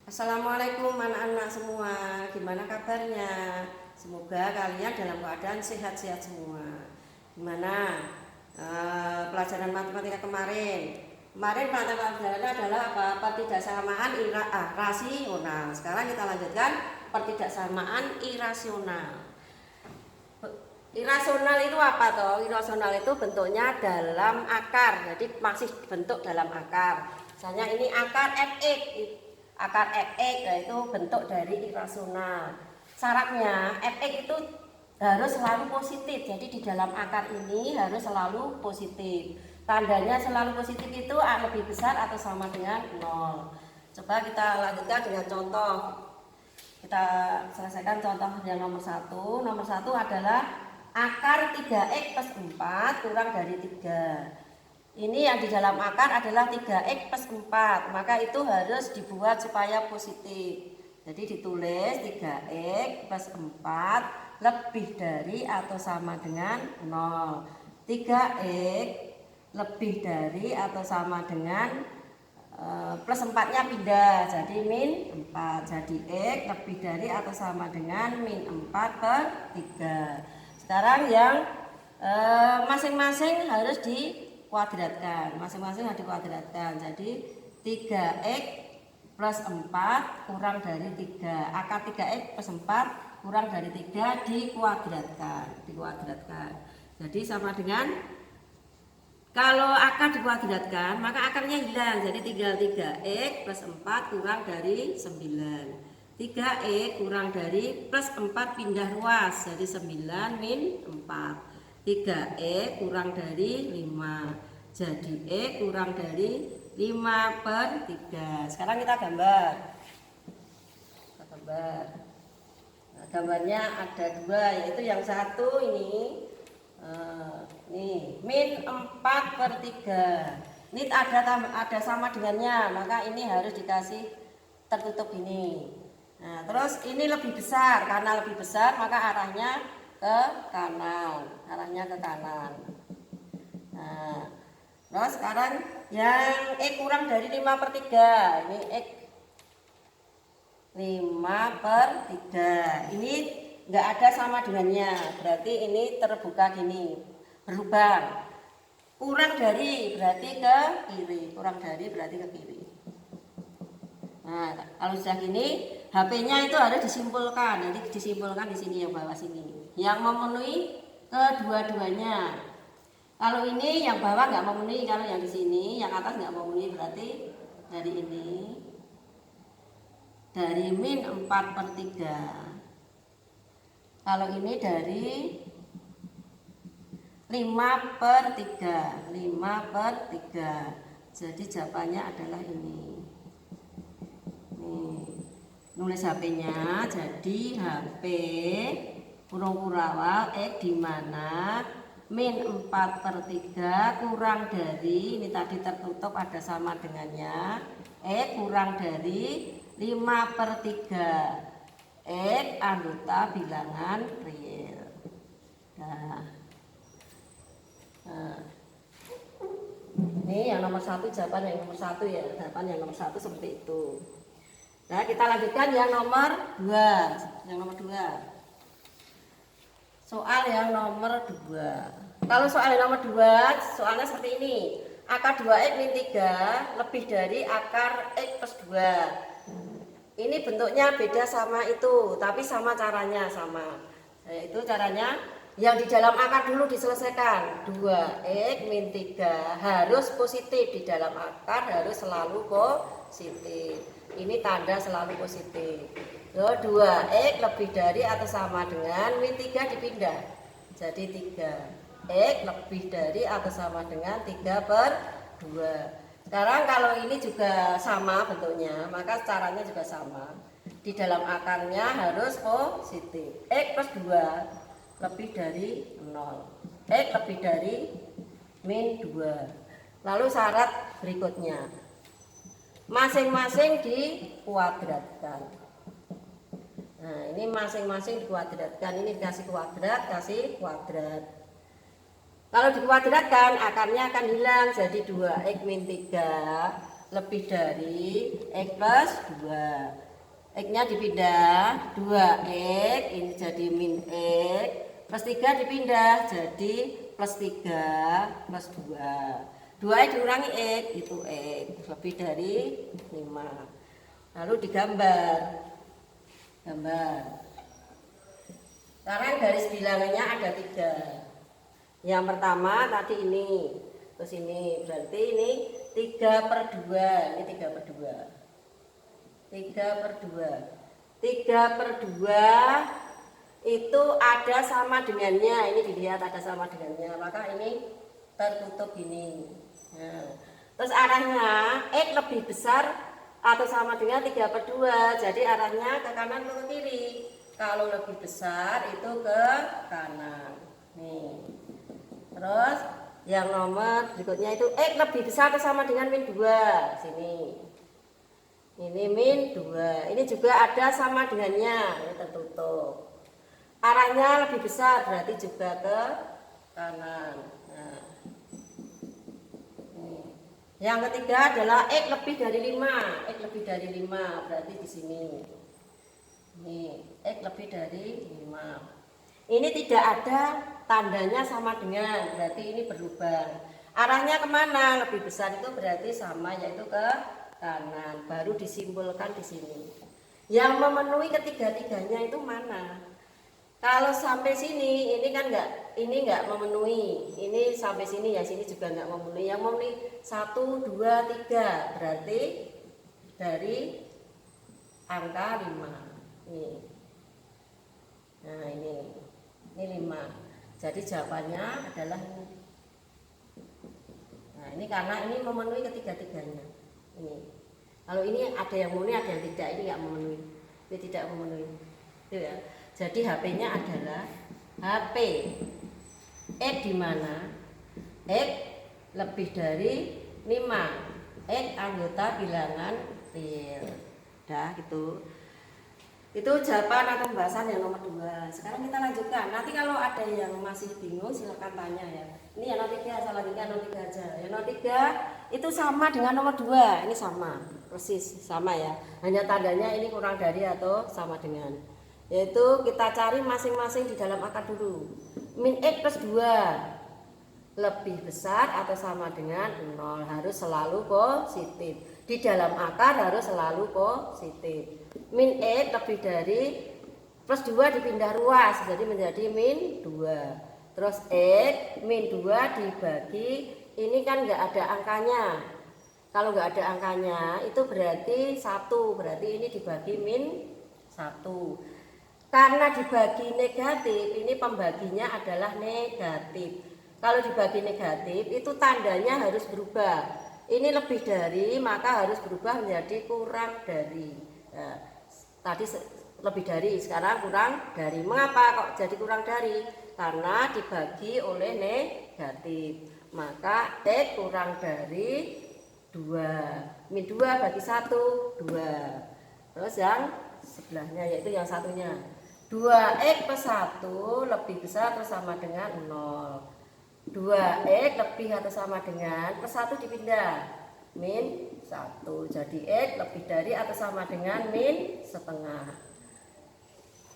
Assalamualaikum anak-anak semua, gimana kabarnya? Semoga kalian dalam keadaan sehat-sehat semua. Gimana pelajaran matematika kemarin? Kemarin pelajarannya adalah apa? Pertidaksamaan rasional. Sekarang kita lanjutkan pertidaksamaan irasional. Irasional itu apa toh? Irasional itu bentuknya dalam akar, jadi masih bentuk dalam akar. Misalnya ini akar fx. Akar fx yaitu bentuk dari irasional. Syaratnya fx itu harus selalu positif. Jadi di dalam akar ini harus selalu positif. Tandanya selalu positif itu lebih besar atau sama dengan 0. Coba kita lanjutkan dengan contoh. Kita selesaikan contoh yang nomor 1. Nomor 1 adalah akar 3x plus 4 kurang dari 3. Ini yang di dalam akar adalah 3x plus 4, maka itu harus dibuat supaya positif. Jadi ditulis 3x plus 4 lebih dari atau sama dengan 0. 3x lebih dari atau sama dengan plus 4-nya pindah, jadi min 4. Jadi x lebih dari atau sama dengan min 4 per 3. Sekarang yang masing-masing harus dikuadratkan. Masing-masing harus dikuadratkan. Jadi 3x plus 4 kurang dari 3. Akar 3x plus 4 kurang dari 3 dikuadratkan. Jadi sama dengan, kalau akar dikuadratkan maka akarnya hilang. Jadi tinggal 3x plus 4 kurang dari 9. 3x kurang dari plus 4 pindah ruas, jadi 9 min 4. 3x kurang dari 5, jadi x kurang dari 5 per 3. Sekarang kita gambar. Nah, gambarnya ada dua, yaitu yang satu ini nih min 4 per 3. Ini ada sama dengannya, maka ini harus dikasih tertutup ini. Nah, terus ini lebih besar, karena lebih besar maka arahnya ke kanan, Nah, terus sekarang yang x kurang dari 5 per 3, ini x 5 per 3. Ini enggak ada sama dengannya, berarti ini terbuka gini, berlubang. Kurang dari berarti ke kiri, Nah, kalau sudah gini, HP-nya itu harus disimpulkan. Nanti disimpulkan di sini yang bawah sini, yang memenuhi kedua-duanya. Kalau ini yang bawah nggak memenuhi, kalau yang di sini yang atas nggak memenuhi, berarti dari ini, dari min 4 per 3. Kalau ini dari 5 per 3, 5 per 3. Jadi jawabannya adalah ini. Nih, nulis HP-nya, jadi HP kurang x di mana min 4 per 3 kurang dari, ini tadi tertutup ada sama dengannya, x kurang dari 5 per 3. X anggota bilangan real. Nah, ini yang nomor 1, jawaban yang nomor 1 ya, jawaban yang nomor 1 seperti itu. Nah, kita lanjutkan yang nomor 2. Soal yang nomor 2. Kalau soal yang nomor 2, soalnya seperti ini. Akar 2x min 3 lebih dari akar x plus 2. Ini bentuknya beda sama itu, tapi sama caranya, sama. Yaitu caranya yang di dalam akar dulu diselesaikan. 2x min 3 harus positif, di dalam akar harus selalu positif. Ini tanda selalu positif. 2x lebih dari atau sama dengan min 3 dipindah, jadi 3. X lebih dari atau sama dengan 3 per 2. Sekarang kalau ini juga sama bentuknya, maka caranya juga sama. Di dalam akarnya harus positif. X plus 2 lebih dari 0. X lebih dari min 2. Lalu syarat berikutnya, masing-masing dikuadratkan. Nah, ini masing-masing dikuadratkan. Ini kasih kuadrat. Kalau dikuadratkan akarnya akan hilang, jadi 2x min 3 lebih dari X plus 2. X-nya dipindah 2X, ini jadi min X, plus 3 dipindah jadi plus 3 plus 2. 2X dikurangi X, itu X, lebih dari 5. Lalu digambar. Sekarang garis bilangannya ada 3. Yang pertama tadi ini, terus ini, berarti ini 3/2, ini 3/2. 3/2 itu ada sama dengannya, ini dilihat ada sama dengannya, maka ini tertutup gini. Nah, terus arahnya X lebih besar atau sama dengan 3/2, jadi arahnya ke kanan atau ke kiri. Kalau lebih besar itu ke kanan. Nih. Terus yang nomor berikutnya itu X lebih besar atau sama dengan min 2. Sini. Ini min 2. Ini juga ada sama dengannya, ini tertutup. Arahnya lebih besar berarti juga ke kanan. Nah. Yang ketiga adalah X lebih dari 5. X lebih dari 5 berarti di sini. Ini X lebih dari 5. Ini tidak ada tandanya sama dengan, berarti ini berubah. Arahnya kemana? Lebih besar itu berarti sama, yaitu ke kanan. Baru disimbolkan di sini. Yang memenuhi ketiga-tiganya itu mana? Kalau sampai sini, ini kan enggak memenuhi. Ini sampai sini ya, sini juga enggak memenuhi. Yang memenuhi 1, 2, 3 berarti dari angka 5. Nih. Nah ini 5. Jadi jawabannya adalah ini. Nah ini karena ini memenuhi ketiga-tiganya. Ini. Kalau ini ada yang memenuhi, ada yang tidak. Ini enggak memenuhi. Ini tidak memenuhi. Itu ya. Jadi HP-nya adalah HP X di mana X lebih dari 5. X anggota bilangan real. Dah gitu. Itu jawaban atau pembahasan yang nomor 2. Sekarang kita lanjutkan. Nanti kalau ada yang masih bingung silahkan tanya ya. Ini yang nomor 3, salah 3 nomor 3 aja. Yang nomor 3 itu sama dengan nomor 2. Ini sama, persis sama ya. Hanya tandanya ini kurang dari atau sama dengan. Yaitu kita cari masing-masing di dalam akar dulu. Min X plus 2 lebih besar atau sama dengan 0, harus selalu positif. Di dalam akar harus selalu positif. Min X lebih dari plus 2 dipindah ruas jadi menjadi min 2. Terus X min 2 dibagi, ini kan nggak ada angkanya. Kalau nggak ada angkanya itu berarti 1, berarti ini dibagi min 1. Karena dibagi negatif, ini pembaginya adalah negatif. Kalau dibagi negatif, itu tandanya harus berubah. Ini lebih dari, maka harus berubah menjadi kurang dari. Nah, tadi lebih dari, sekarang kurang dari. Mengapa kok jadi kurang dari? Karena dibagi oleh negatif. Maka X kurang dari 2. Min 2 bagi 1, 2. Terus yang sebelahnya, yaitu yang satunya. 2X plus 1 lebih besar atau sama dengan 0. 2X lebih atau sama dengan plus 1 dipindah min 1. Jadi X lebih dari atau sama dengan min setengah.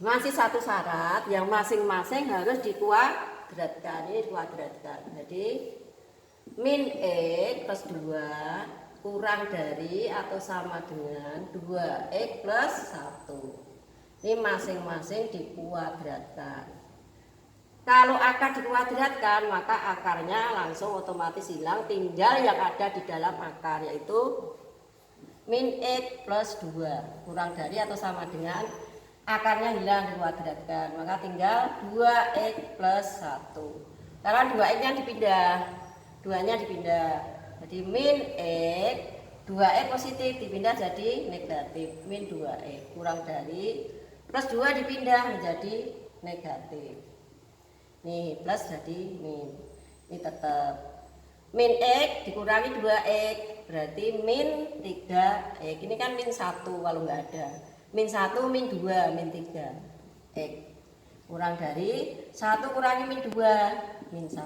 Masih satu syarat yang masing-masing harus dikuadratkan. Ini dikuadratkan. Jadi min X plus 2 kurang dari atau sama dengan 2X plus 1. Ini masing-masing dikuadratkan. Kalau akar dikuadratkan, maka akarnya langsung otomatis hilang. Tinggal yang ada di dalam akar, yaitu min X plus 2 kurang dari atau sama dengan akarnya hilang dikuadratkan. Maka tinggal 2X plus 1. Sekarang 2X nya dipindah, 2-nya dipindah. Jadi min X, 2X positif dipindah jadi negatif. Min 2X kurang dari plus 2 dipindah menjadi negatif. Nih plus jadi min. Ini tetap min X dikurangi 2X berarti min 3X. Ini kan min 1 kalau nggak ada. Min 1, min 2, min 3 X. Kurang dari 1 kurangi min 2, min 1.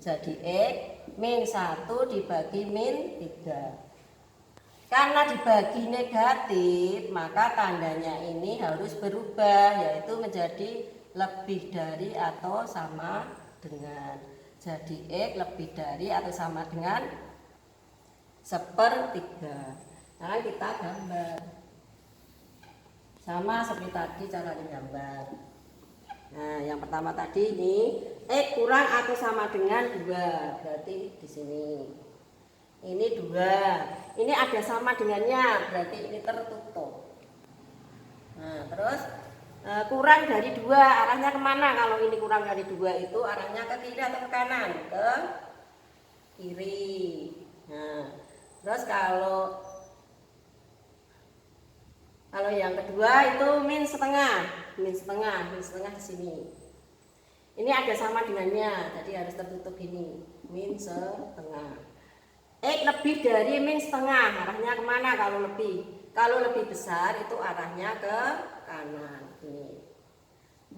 Jadi X min 1 dibagi min 3. Karena dibagi negatif, maka tandanya ini harus berubah, yaitu menjadi lebih dari atau sama dengan. Jadi X lebih dari atau sama dengan 1/3. Nah, kita gambar. Sama seperti tadi cara digambar. Nah, yang pertama tadi ini X kurang atau sama dengan 2. Berarti di sini. Ini 2. Ini ada sama dengannya, berarti ini tertutup. Nah, terus kurang dari 2 arahnya kemana? Kalau ini kurang dari 2 itu arahnya ke kiri atau ke kanan? Ke kiri. Nah, terus kalau yang kedua itu min setengah di sini. Ini ada sama dengannya, jadi harus tertutup ini, min setengah. X lebih dari min setengah, arahnya kemana kalau lebih? Kalau lebih besar itu arahnya ke kanan. Ini.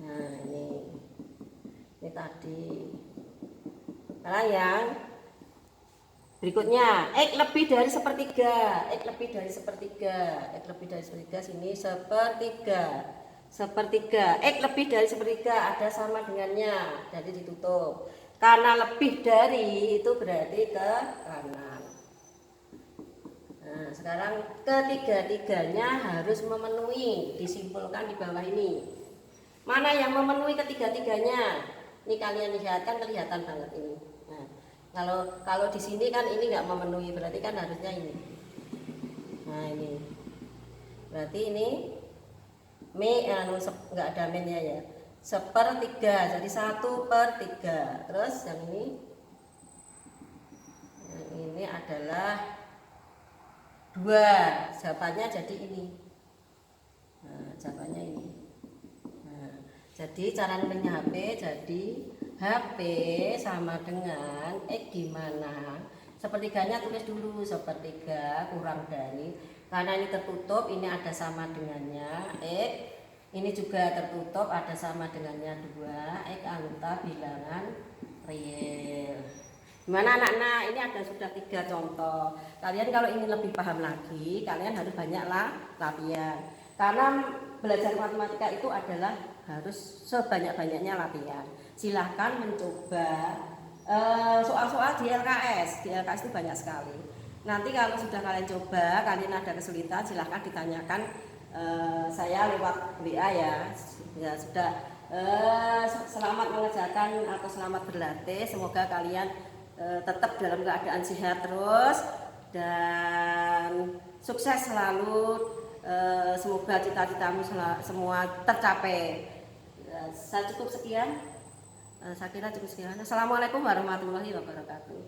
Nah, ini tadi. Nah, yang berikutnya X lebih dari 1/3. X lebih dari 1/3 sini 1/3. X lebih dari 1/3 ada sama dengannya, jadi ditutup. Karena lebih dari itu berarti ke kanan. Nah, sekarang ketiga-tiganya harus memenuhi, disimpulkan di bawah ini. Mana yang memenuhi ketiga-tiganya? Ini kalian lihat kan kelihatan banget ini. Nah, kalau di sini kan ini nggak memenuhi, berarti kan harusnya ini. Nah, ini berarti ini nggak ada minnya ya. 1/3, jadi 1/3. Terus yang ini adalah 2. Jawabannya jadi ini. Nah, jawabannya ini. Nah, jadi cara nulisnya HP, jadi HP sama dengan X gimana? 1/3-nya tulis dulu, 1/3 kurang dari, karena ini tertutup, ini ada sama dengannya X, ini juga tertutup, ada sama dengannya 2, X angka bilangan real. Gimana anak-anak? Ini ada sudah 3 contoh. Kalian kalau ingin lebih paham lagi, kalian harus banyaklah latihan. Karena belajar matematika itu adalah harus sebanyak-banyaknya latihan. Silahkan mencoba soal-soal di LKS. Di LKS itu banyak sekali. Nanti kalau sudah kalian coba, kalian ada kesulitan, silahkan ditanyakan saya lewat WA ya. Ya sudah. Selamat mengerjakan atau selamat berlatih. Semoga kalian tetap dalam keadaan sehat terus dan sukses selalu. Semoga cita-citamu semua tercapai. Saya cukup sekian. Saya kira cukup sekian. Assalamualaikum warahmatullahi wabarakatuh.